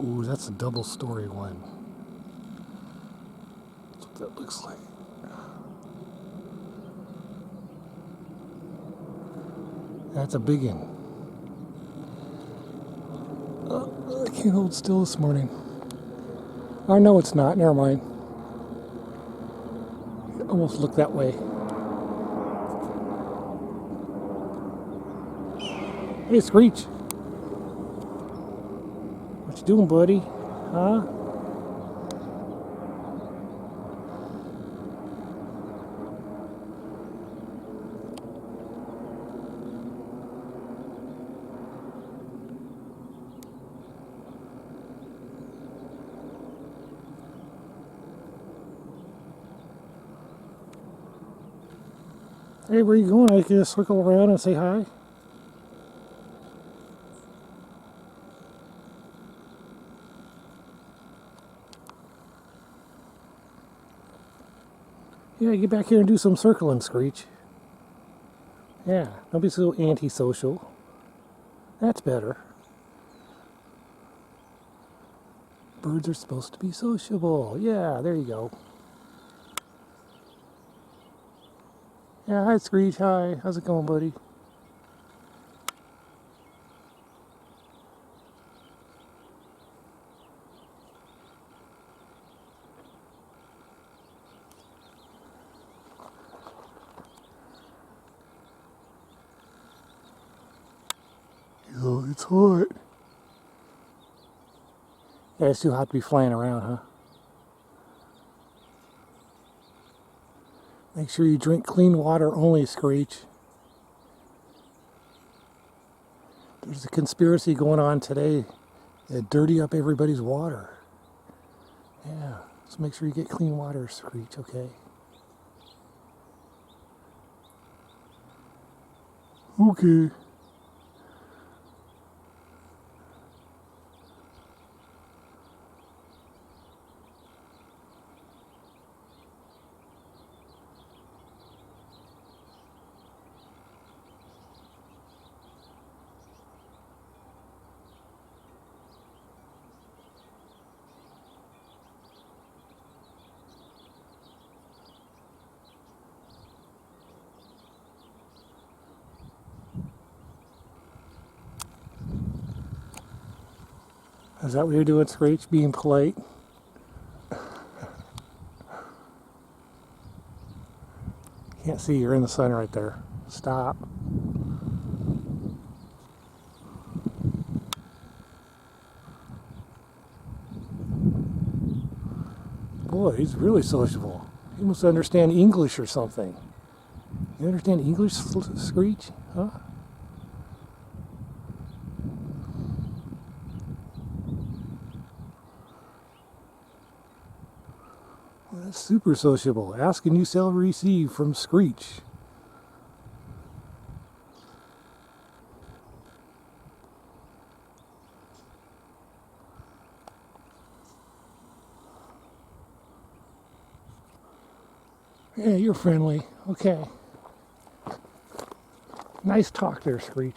Ooh, that's a double-story one. That's what that looks like. That's a big one. I can't hold still this morning. Oh, no, it's not. Never mind. Almost look that way. Hey, Screech. What you doing, buddy? Huh? Hey, where you going? I can just circle around and say hi. Yeah, get back here and do some circling, Screech. Yeah, don't be so antisocial. That's better. Birds are supposed to be sociable. Yeah, there you go. Yeah, hi, Screech. Hi. How's it going, buddy? Oh, it's hot. Yeah, it's too hot to be flying around, huh? Make sure you drink clean water only, Screech. There's a conspiracy going on today that dirty up everybody's water. Yeah, so make sure you get clean water, Screech, okay? Okay. Is that what you're doing, Screech? Being polite? Can't see, you're in the sun right there. Stop. Boy, he's really sociable. He must understand English or something. You understand English, Screech? Huh? Well, that's super sociable. Ask and you shall receive from Screech. Yeah, you're friendly. Okay. Nice talk there, Screech.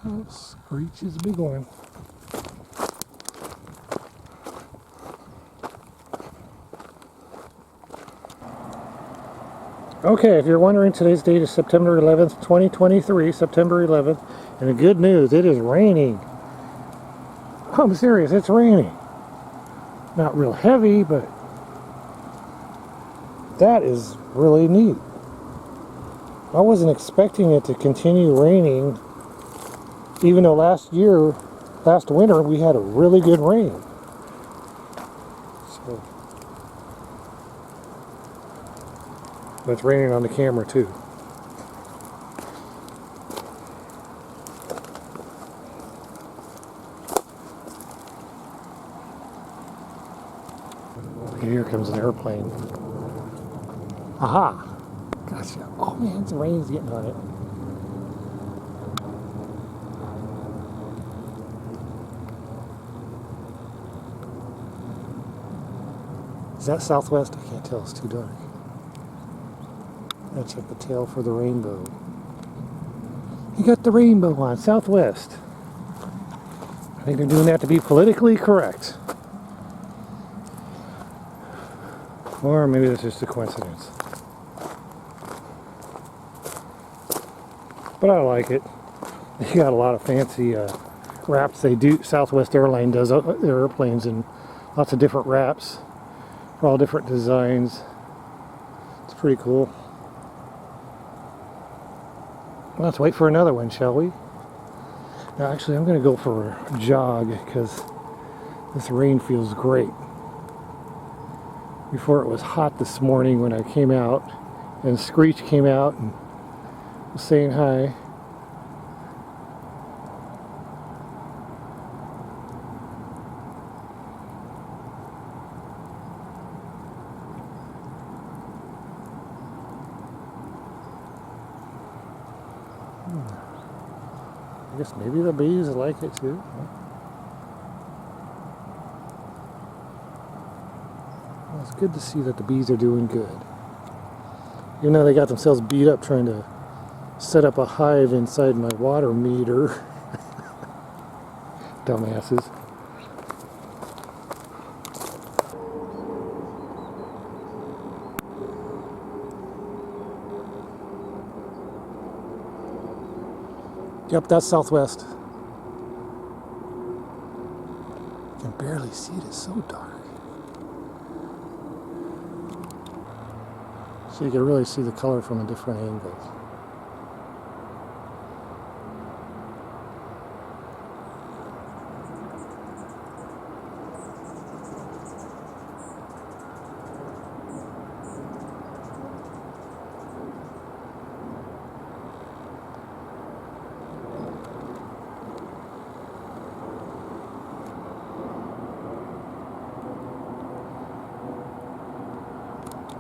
Oh, Screech is a big one. Okay, if you're wondering, today's date is September 11th, 2023, September 11th, and the good news, it is raining. I'm serious, it's raining. Not real heavy, but that is really neat. I wasn't expecting it to continue raining, even though last winter, we had a really good rain. So, but it's raining on the camera too. Here comes an airplane. Aha! Gotcha. Oh man, the rain's getting on it. Is that Southwest? I can't tell, it's too dark. Gotta check the tail for the rainbow. You got the rainbow on Southwest. I think they're doing that to be politically correct. Or maybe that's just a coincidence. But I like it. They got a lot of fancy wraps they do. Southwest Airline does their airplanes in lots of different wraps for all different designs. It's pretty cool. Well, let's wait for another one, shall we? Now, actually, I'm going to go for a jog because this rain feels great. Before it was hot this morning when I came out, and Screech came out and was saying hi. I guess maybe the bees like it too. Well, it's good to see that the bees are doing good. Even though they got themselves beat up trying to set up a hive inside my water meter. Dumbasses. Yep, that's Southwest. You can barely see it, it's so dark. So you can really see the color from a different angle.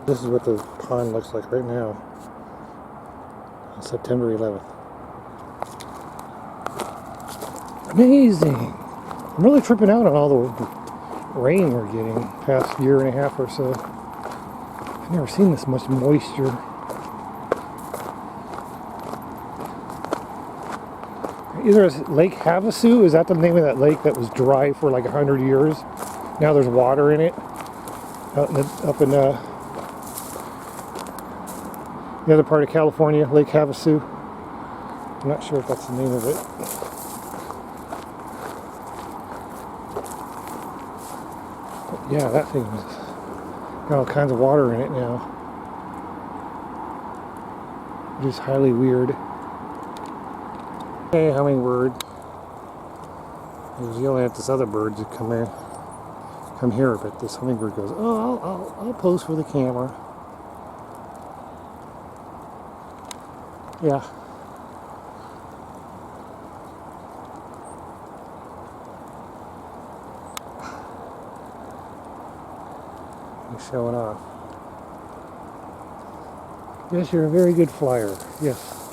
This is what the pond looks like right now, on September 11th. Amazing! I'm really tripping out on all the rain we're getting past year and a half or so. I've never seen this much moisture. Either it's Lake Havasu, is that the name of that lake that was dry for like 100 years? Now there's water in it, up in the other part of California, Lake Havasu. I'm not sure if that's the name of it. But yeah, that thing has got all kinds of water in it now. Which is highly weird. Hey, hummingbird. He was yelling at this other bird to come here, but this hummingbird goes, oh, I'll pose for the camera. Yeah. He's showing off. Yes, you're a very good flyer. Yes.